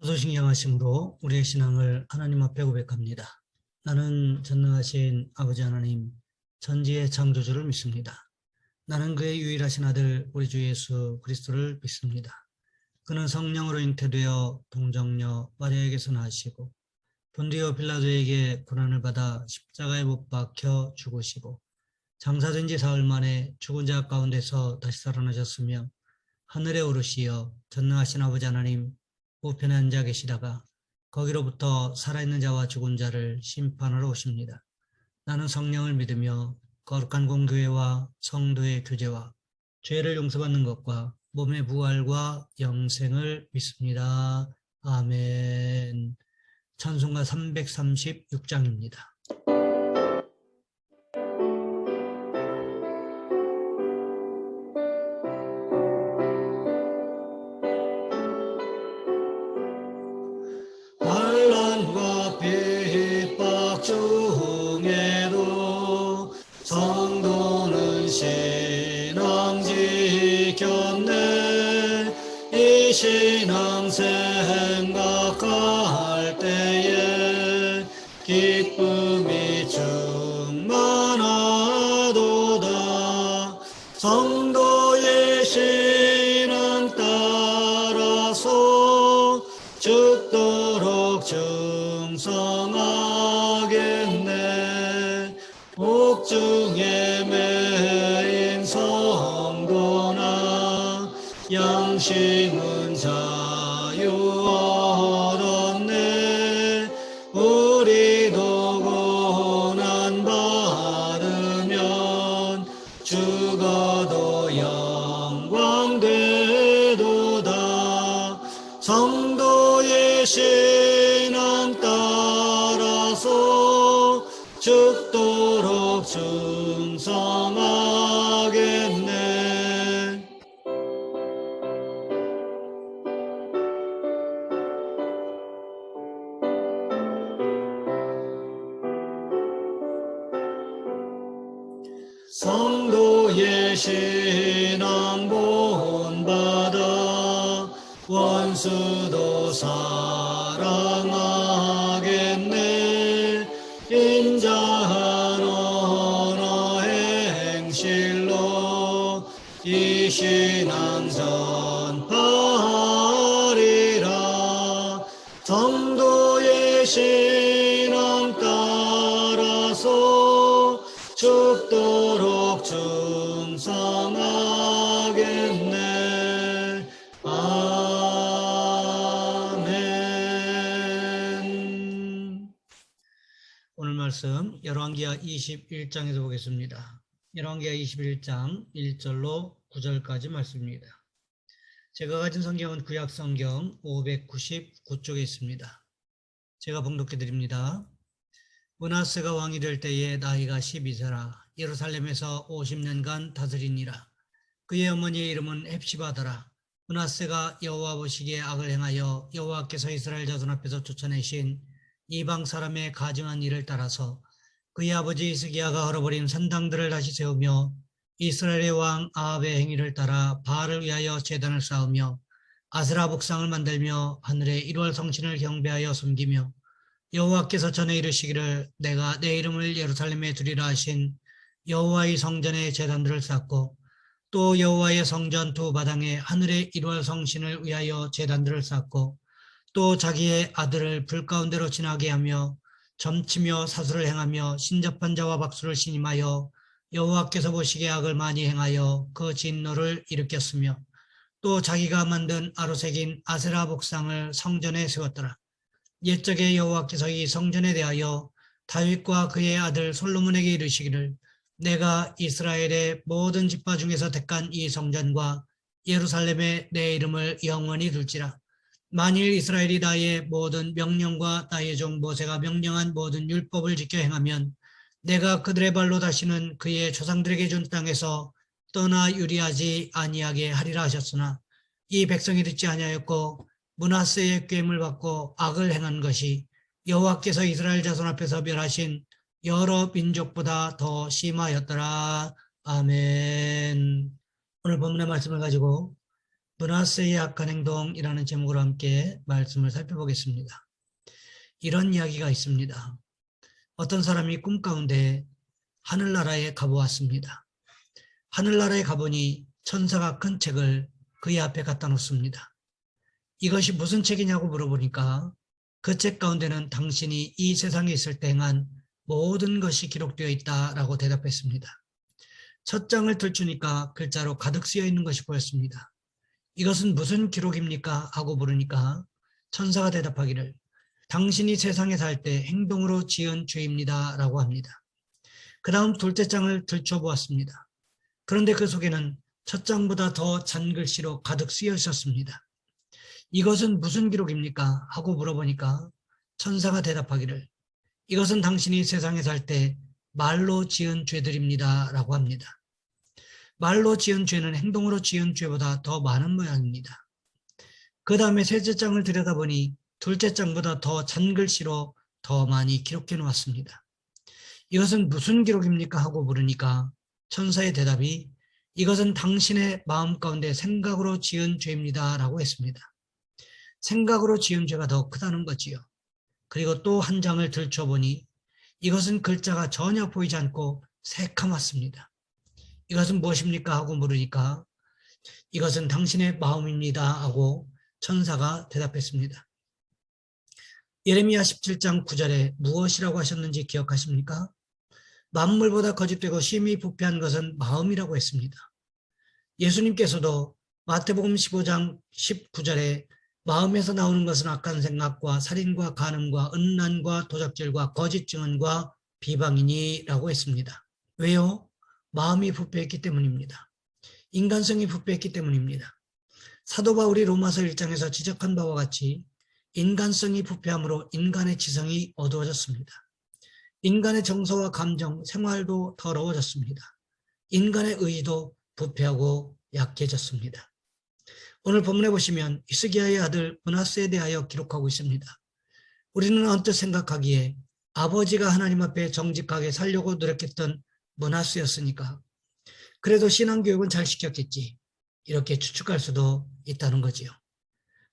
소신경하심으로 우리의 신앙을 하나님 앞에 고백합니다. 나는 전능하신 아버지 하나님, 전지의 창조주를 믿습니다. 나는 그의 유일하신 아들 우리 주 예수 그리스도를 믿습니다. 그는 성령으로 잉태되어 동정녀 마리아에게서 나시고 본디오 빌라도에게 고난을 받아 십자가에 못 박혀 죽으시고 장사된 지 사흘 만에 죽은 자 가운데서 다시 살아나셨으며 하늘에 오르시어 전능하신 아버지 하나님 우편에 앉아 계시다가 거기로부터 살아있는 자와 죽은 자를 심판하러 오십니다. 나는 성령을 믿으며 거룩한 공교회와 성도의 교제와 죄를 용서받는 것과 몸의 부활과 영생을 믿습니다. 아멘. 찬송가 336장입니다. 환난과 핍박 중에도 성도는 신앙 지켰네. 이 신앙 생각할 때에 기쁨이 충만하도다. 성도의 신앙 따라서 죽도록 충성하겠네. 옥중에 매인 성도나 양심은 자유 얻었네. 우리도 고난 받으면 죽어도 영광 되도다. 성도의 신앙 따라서 죽도록 충성하겠네. 성도의 신앙 본받아 원수도 사랑하겠네. 인자한 언어 행실로 이 신앙 전파하리라. 성도의 신앙 따라서 죽도록 충성하겠네. 아멘. 오늘 말씀 열왕기하 21장에서 보겠습니다. 열왕기하 21장 1절로 9절까지 말씀입니다. 제가 가진 성경은 구약 성경 599쪽에 있습니다. 제가 봉독해 드립니다. 므낫세가 왕이 될 때에 나이가 12세라 예루살렘에서 50년간 다스리니라. 그의 어머니의 이름은 헵시바더라. 므낫세가 여호와 보시기에 악을 행하여 여호와께서 이스라엘 자손 앞에서 쫓아내신 이방 사람의 가증한 일을 따라서 그의 아버지 히스기야가 헐어버린 산당들을 다시 세우며 이스라엘의 왕 아합의 행위를 따라 바알을 위하여 제단을 쌓으며 아세라 복상을 만들며 하늘의 1월 성신을 경배하여 섬기며 여호와께서 전에 이르시기를 내가 내 이름을 예루살렘에 두리라 하신 여호와의 성전에 제단들을 쌓고 또 여호와의 성전 두 마당에 하늘의 1월 성신을 위하여 제단들을 쌓고 또 자기의 아들을 불 가운데로 지나게 하며 점치며 사수를 행하며 신접한 자와 박수를 신임하여 여호와께서 보시기에 악을 많이 행하여 그 진노를 일으켰으며 또 자기가 만든 아로색인 아세라 복상을 성전에 세웠더라. 옛적에 여호와께서 이 성전에 대하여 다윗과 그의 아들 솔로몬에게 이르시기를 내가 이스라엘의 모든 지파 중에서 택한 이 성전과 예루살렘에 내 이름을 영원히 둘지라. 만일 이스라엘이 나의 모든 명령과 나의 종 모세가 명령한 모든 율법을 지켜 행하면 내가 그들의 발로 다시는 그의 조상들에게 준 땅에서 떠나 유리하지 아니하게 하리라 하셨으나 이 백성이 듣지 아니하였고 므낫세의 꾀임을 받고 악을 행한 것이 여호와께서 이스라엘 자손 앞에서 멸하신 여러 민족보다 더 심하였더라. 아멘. 오늘 본문의 말씀을 가지고 므낫세의 악한 행동이라는 제목으로 함께 말씀을 살펴보겠습니다. 이런 이야기가 있습니다. 어떤 사람이 꿈 가운데 하늘나라에 가보았습니다. 하늘나라에 가보니 천사가 큰 책을 그의 앞에 갖다 놓습니다. 이것이 무슨 책이냐고 물어보니까 그 책 가운데는 당신이 이 세상에 있을 때 행한 모든 것이 기록되어 있다라고 대답했습니다. 첫 장을 들추니까 글자로 가득 쓰여 있는 것이 보였습니다. 이것은 무슨 기록입니까? 하고 물으니까 천사가 대답하기를 당신이 세상에 살 때 행동으로 지은 죄입니다 라고 합니다. 그 다음 둘째 장을 들춰보았습니다. 그런데 그 속에는 첫 장보다 더 잔 글씨로 가득 쓰여 있었습니다. 이것은 무슨 기록입니까? 하고 물어보니까 천사가 대답하기를 이것은 당신이 세상에 살 때 말로 지은 죄들입니다 라고 합니다. 말로 지은 죄는 행동으로 지은 죄보다 더 많은 모양입니다. 그 다음에 셋째 장을 들여다보니 둘째 장보다 더 잔 글씨로 더 많이 기록해 놓았습니다. 이것은 무슨 기록입니까? 하고 물으니까 천사의 대답이 이것은 당신의 마음 가운데 생각으로 지은 죄입니다 라고 했습니다. 생각으로 지은 죄가 더 크다는 거지요. 그리고 또 한 장을 들춰보니 이것은 글자가 전혀 보이지 않고 새카맣습니다. 이것은 무엇입니까? 하고 물으니까 이것은 당신의 마음입니다 하고 천사가 대답했습니다. 예레미야 17장 9절에 무엇이라고 하셨는지 기억하십니까? 만물보다 거짓되고 심히 부패한 것은 마음이라고 했습니다. 예수님께서도 마태복음 15장 19절에 마음에서 나오는 것은 악한 생각과 살인과 간음과 음란과 도적질과 거짓 증언과 비방이니라고 했습니다. 왜요? 마음이 부패했기 때문입니다. 인간성이 부패했기 때문입니다. 사도 바울이 로마서 1장에서 지적한 바와 같이 인간성이 부패함으로 인간의 지성이 어두워졌습니다. 인간의 정서와 감정, 생활도 더러워졌습니다. 인간의 의지도 부패하고 약해졌습니다. 오늘 본문에 보시면 히스기야의 아들 므낫세에 대하여 기록하고 있습니다. 우리는 언뜻 생각하기에 아버지가 하나님 앞에 정직하게 살려고 노력했던 므낫세였으니까 그래도 신앙교육은 잘 시켰겠지 이렇게 추측할 수도 있다는 거지요.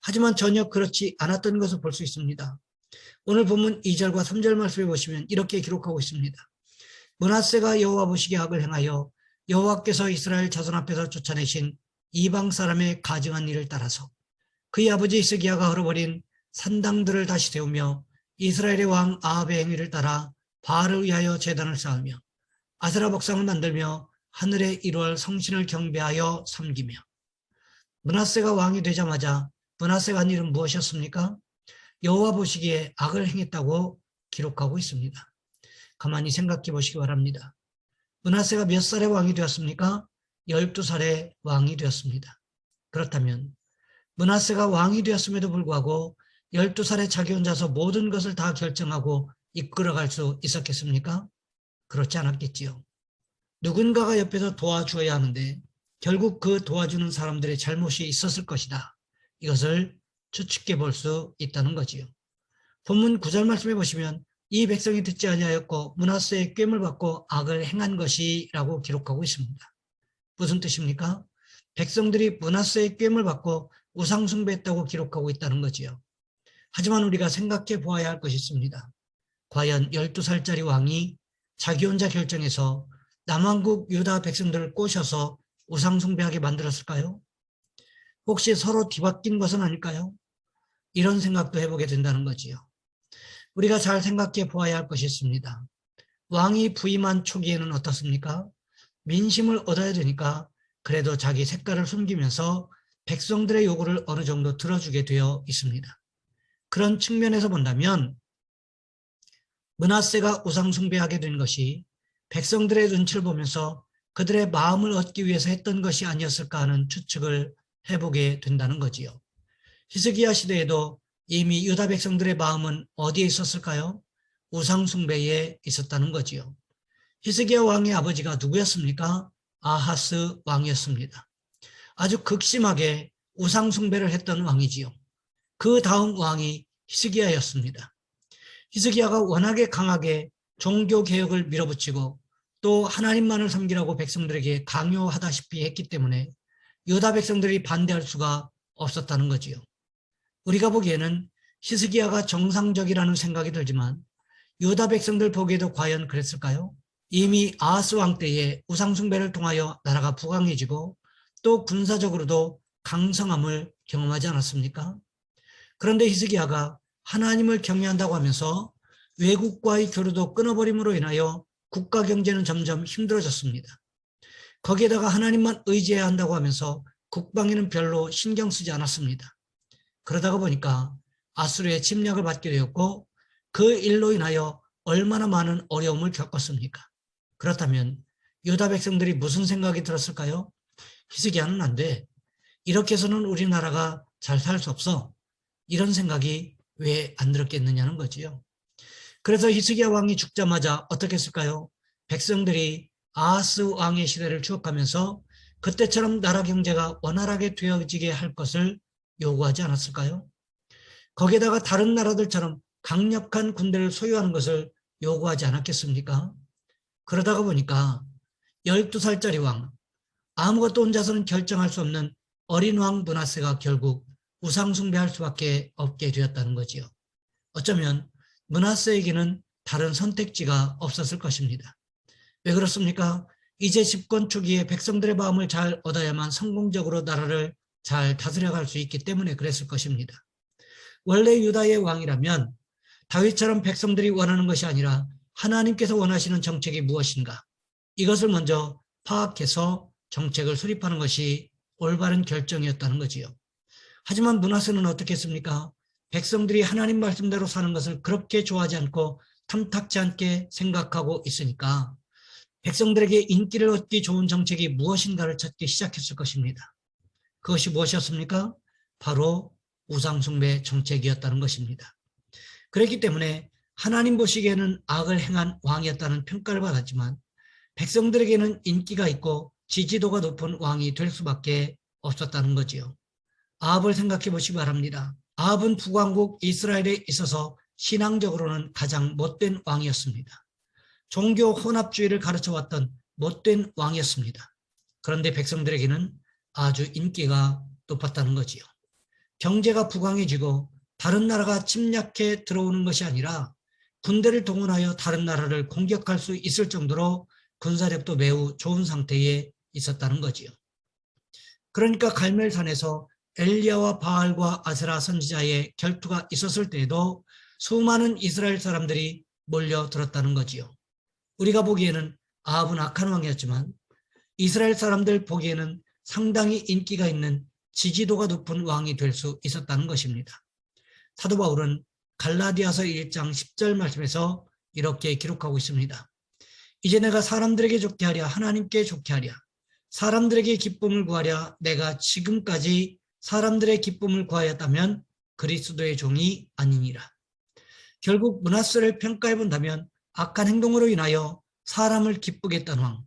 하지만 전혀 그렇지 않았던 것을 볼 수 있습니다. 오늘 본문 2절과 3절 말씀에 보시면 이렇게 기록하고 있습니다. 므낫세가 여호와 보시기에 악을 행하여 여호와께서 이스라엘 자손 앞에서 쫓아내신 이방 사람의 가증한 일을 따라서 그의 아버지 히스기야가 헐어버린 산당들을 다시 세우며 이스라엘의 왕 아합의 행위를 따라 바알을 위하여 제단을 쌓으며 아세라 목상을 만들며 하늘의 1월 성신을 경배하여 섬기며 므낫세가 왕이 되자마자 므낫세가 한 일은 무엇이었습니까? 여호와 보시기에 악을 행했다고 기록하고 있습니다. 가만히 생각해 보시기 바랍니다. 므낫세가 몇 살에 왕이 되었습니까? 12살에 왕이 되었습니다. 그렇다면 므낫세가 왕이 되었음에도 불구하고 12살에 자기 혼자서 모든 것을 다 결정하고 이끌어갈 수 있었겠습니까? 그렇지 않았겠지요. 누군가가 옆에서 도와주어야 하는데 결국 그 도와주는 사람들의 잘못이 있었을 것이다. 이것을 추측해 볼 수 있다는 거지요. 본문 9절 말씀해 보시면 이 백성이 듣지 아니하였고 므낫세의 꾀를 받고 악을 행한 것이라고 기록하고 있습니다. 무슨 뜻입니까? 백성들이 므낫세의 꾀를 받고 우상 숭배했다고 기록하고 있다는 거지요. 하지만 우리가 생각해 보아야 할 것이 있습니다. 과연 12살짜리 왕이 자기 혼자 결정해서 남왕국 유다 백성들을 꼬셔서 우상 숭배하게 만들었을까요? 혹시 서로 뒤바뀐 것은 아닐까요? 이런 생각도 해보게 된다는 거지요. 우리가 잘 생각해 보아야 할 것이 있습니다. 왕이 부임한 초기에는 어떻습니까? 민심을 얻어야 되니까 그래도 자기 색깔을 숨기면서 백성들의 요구를 어느 정도 들어주게 되어 있습니다. 그런 측면에서 본다면 므낫세가 우상 숭배하게 된 것이 백성들의 눈치를 보면서 그들의 마음을 얻기 위해서 했던 것이 아니었을까 하는 추측을 해보게 된다는 거지요. 히스기야 시대에도 이미 유다 백성들의 마음은 어디에 있었을까요? 우상 숭배에 있었다는 거지요. 히스기야 왕의 아버지가 누구였습니까? 아하스 왕이었습니다. 아주 극심하게 우상 숭배를 했던 왕이지요. 그 다음 왕이 히스기야였습니다. 히스기야가 워낙에 강하게 종교 개혁을 밀어붙이고 또 하나님만을 섬기라고 백성들에게 강요하다시피 했기 때문에 유다 백성들이 반대할 수가 없었다는 거지요. 우리가 보기에는 히스기야가 정상적이라는 생각이 들지만 유다 백성들 보기에도 과연 그랬을까요? 이미 아하스 왕 때에 우상숭배를 통하여 나라가 부강해지고 또 군사적으로도 강성함을 경험하지 않았습니까? 그런데 히스기야가 하나님을 경외한다고 하면서 외국과의 교류도 끊어버림으로 인하여 국가 경제는 점점 힘들어졌습니다. 거기에다가 하나님만 의지해야 한다고 하면서 국방에는 별로 신경 쓰지 않았습니다. 그러다가 보니까 아수르의 침략을 받게 되었고 그 일로 인하여 얼마나 많은 어려움을 겪었습니까? 그렇다면 유다 백성들이 무슨 생각이 들었을까요? 히스기야는 안 돼. 이렇게 해서는 우리나라가 잘 살 수 없어. 이런 생각이 왜 안 들었겠느냐는 거지요. 그래서 히스기야 왕이 죽자마자 어떻게 했을까요? 백성들이 아하스 왕의 시대를 추억하면서 그때처럼 나라 경제가 원활하게 되어지게 할 것을 요구하지 않았을까요? 거기에다가 다른 나라들처럼 강력한 군대를 소유하는 것을 요구하지 않았겠습니까? 그러다가 보니까 12살짜리 왕, 아무것도 혼자서는 결정할 수 없는 어린 왕 므낫세가 결국 우상숭배할 수밖에 없게 되었다는 거지요. 어쩌면 므낫세에게는 다른 선택지가 없었을 것입니다. 왜 그렇습니까? 이제 집권 초기에 백성들의 마음을 잘 얻어야만 성공적으로 나라를 잘 다스려갈 수 있기 때문에 그랬을 것입니다. 원래 유다의 왕이라면 다윗처럼 백성들이 원하는 것이 아니라 하나님께서 원하시는 정책이 무엇인가? 이것을 먼저 파악해서 정책을 수립하는 것이 올바른 결정이었다는 거지요. 하지만 므낫세는 어떻게 했습니까? 백성들이 하나님 말씀대로 사는 것을 그렇게 좋아하지 않고 탐탁지 않게 생각하고 있으니까 백성들에게 인기를 얻기 좋은 정책이 무엇인가를 찾기 시작했을 것입니다. 그것이 무엇이었습니까? 바로 우상숭배 정책이었다는 것입니다. 그렇기 때문에 하나님 보시기에는 악을 행한 왕이었다는 평가를 받았지만 백성들에게는 인기가 있고 지지도가 높은 왕이 될 수밖에 없었다는 거지요. 아합을 생각해 보시기 바랍니다. 아합은 북왕국 이스라엘에 있어서 신앙적으로는 가장 못된 왕이었습니다. 종교 혼합주의를 가르쳐왔던 못된 왕이었습니다. 그런데 백성들에게는 아주 인기가 높았다는 거지요. 경제가 부강해지고 다른 나라가 침략해 들어오는 것이 아니라 군대를 동원하여 다른 나라를 공격할 수 있을 정도로 군사력도 매우 좋은 상태에 있었다는 거지요. 그러니까 갈멜산에서 엘리야와 바알과 아세라 선지자의 결투가 있었을 때에도 수많은 이스라엘 사람들이 몰려들었다는 거지요. 우리가 보기에는 아합은 악한 왕이었지만 이스라엘 사람들 보기에는 상당히 인기가 있는 지지도가 높은 왕이 될 수 있었다는 것입니다. 사도 바울은 갈라디아서 1장 10절 말씀에서 이렇게 기록하고 있습니다. 이제 내가 사람들에게 좋게 하랴 하나님께 좋게 하랴 사람들에게 기쁨을 구하랴 내가 지금까지 사람들의 기쁨을 구하였다면 그리스도의 종이 아니니라. 결국 므낫세를 평가해 본다면 악한 행동으로 인하여 사람을 기쁘게 했던 왕,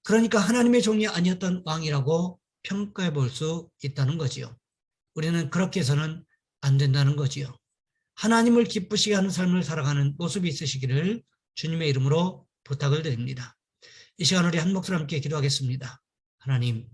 그러니까 하나님의 종이 아니었던 왕이라고 평가해 볼 수 있다는 거지요. 우리는 그렇게 해서는 안 된다는 거지요. 하나님을 기쁘시게 하는 삶을 살아가는 모습이 있으시기를 주님의 이름으로 부탁을 드립니다. 이 시간 우리 한 목소리 함께 기도하겠습니다. 하나님,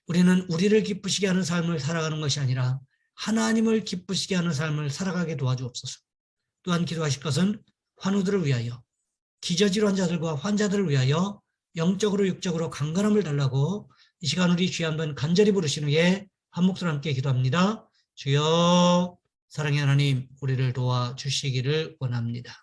우리는 우리를 기쁘시게 하는 삶을 살아가는 것이 아니라 하나님을 기쁘시게 하는 삶을 살아가게 도와주옵소서. 또한 기도하실 것은 환우들을 위하여, 기저질환자들과 환자들을 위하여 영적으로 육적으로 강건함을 달라고 이 시간 우리 주여 한번 간절히 부르신 후에 한 목소리 함께 기도합니다. 주여, 사랑의 하나님, 우리를 도와주시기를 원합니다.